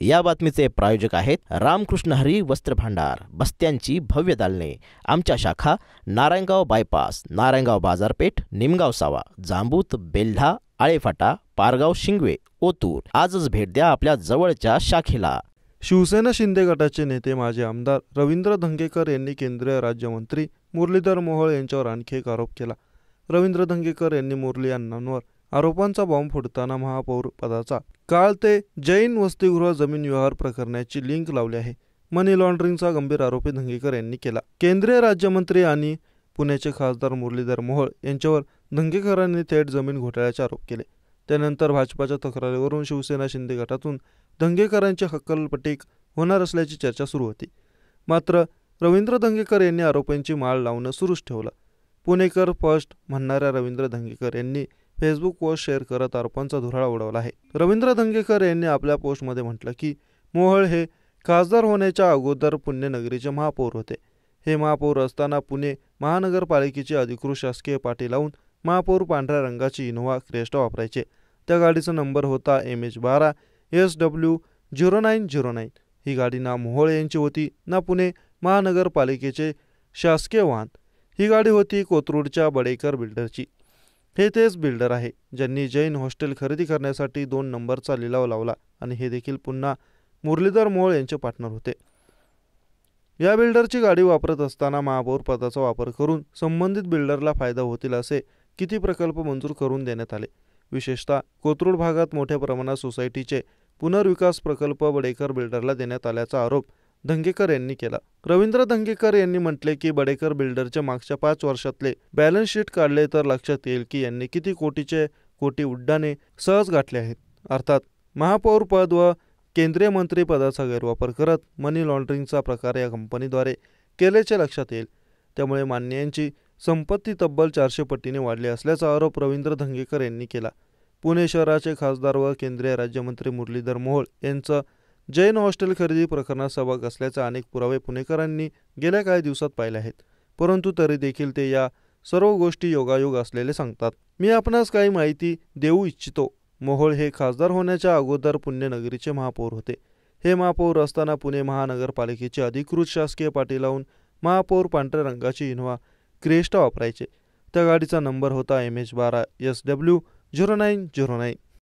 या बातमीचे प्रायोजक आहेत रामकृष्ण हरी वस्त्र भांडार, बस्त्यांची भव्य दालने. आमच्या शाखा नारायणगाव बायपास, नारायणगाव बाजारपेठ, निमगाव सावा, जांबूत, बेल्ढा, आळेफाटा, पारगाव, शिंगवे, ओतूर. आजच भेट द्या आपल्या जवळच्या शाखेला. शिवसेना शिंदे गटाचे नेते माजी आमदार रवींद्र धंगेकर यांनी केंद्रीय राज्यमंत्री मुरलीधर मोहोळ यांच्यावर आणखी एक आरोप केला. रवींद्र धंगेकर यांनी मुरली यांनांवर आरोपांचा बॉम्ब फोडताना महापौर पदाचा काळ ते जैन वसतिगृह जमीन व्यवहार प्रकरणाची लिंक लावली आहे. मनी लॉन्ड्रिंगचा गंभीर आरोपही धंगेकर यांनी केला. केंद्रीय राज्यमंत्री आणि पुण्याचे खासदार मुरलीधर मोहोळ यांच्यावर धंगेकरांनी थेट जमीन घोटाळ्याचे आरोप केले. त्यानंतर भाजपाच्या तक्रारीवरून शिवसेना शिंदे गटातून धंगेकरांची हक्कलपट्टीक होणार असल्याची चर्चा सुरू होती. मात्र रवींद्र धंगेकर यांनी आरोपांची माळ लावणं सुरूच ठेवलं. पुणेकर फर्स्ट म्हणणाऱ्या रवींद्र धंगेकर यांनी फेसबुक पोस्ट शेअर करत आरोपांचा धुराळा उडवला आहे. रवींद्र धंगेकर यांनी आपल्या पोस्टमध्ये म्हटलं की मोहोळ हे खासदार होण्याच्या अगोदर पुण्यनगरीचे महापौर होते. हे महापौर असताना पुणे महानगरपालिकेची अधिकृत शासकीय पाटी लावून महापौर पांढऱ्या रंगाची इनोव्हा क्रेस्टा वापरायचे. त्या गाडीचा नंबर होता MH12 SW 0909. ही गाडी ना मोहोळ यांची होती ना पुणे महानगरपालिकेचे शासकीय वाहन. ही गाडी होती कोथरूडच्या बडेकर बिल्डरची. हे तेच बिल्डर आहे ज्यांनी जैन हॉस्टेल खरेदी करण्यासाठी 2 नंबरचा लिलाव लावला आणि हे देखील पुन्हा मुरलीधर मोहोळ यांचे पार्टनर होते. या बिल्डरची गाडी वापरत असताना महापौर पदाचा वापर करून संबंधित बिल्डरला फायदा होतील असे किती प्रकल्प मंजूर करून देण्यात आले. विशेषतः कोथरूड भागात मोठ्या प्रमाणात सोसायटीचे पुनर्विकास प्रकल्प बडेकर बिल्डरला देण्यात आल्याचा आरोप धंगेकर यांनी केला. रवींद्र धंगेकर यांनी म्हटले की बडेकर बिल्डरच्या मागच्या 5 वर्षातले बॅलन्स शीट काढले तर लक्षात येईल की यांनी किती कोटीचे कोटी उड्डाणे सहज गाठले आहेत. अर्थात महापौर पद व केंद्रीय मंत्री पदाचा गैरवापर करत मनी लॉन्ड्रिंगचा प्रकार या कंपनीद्वारे केल्याचे लक्षात येईल. त्यामुळे मान्य यांची संपत्ती तब्बल 400 पटीने वाढली असल्याचा आरोप रवींद्र धंगेकर यांनी केला. पुणे शहराचे खासदार व केंद्रीय राज्यमंत्री मुरलीधर मोहोळ यांचं जैन हॉस्टेल खरेदी प्रकरणात सहभाग असल्याचे अनेक पुरावे पुणेकरांनी गेल्या काही दिवसात पाहिले आहेत. परंतु तरी देखील ते या सर्व गोष्टी योगायोग असलेले सांगतात. मी आपणास काही माहिती देऊ इच्छितो. मोहोळ हे खासदार होण्याच्या अगोदर पुण्यनगरीचे महापौर होते. हे महापौर असताना पुणे महानगरपालिकेची अधिकृत शासकीय पाटी लावून महापौर पांढऱ्या रंगाची इनोव्हा क्रेस्टा वापरायचे. त्या गाडीचा नंबर होता MH12 SW 0909.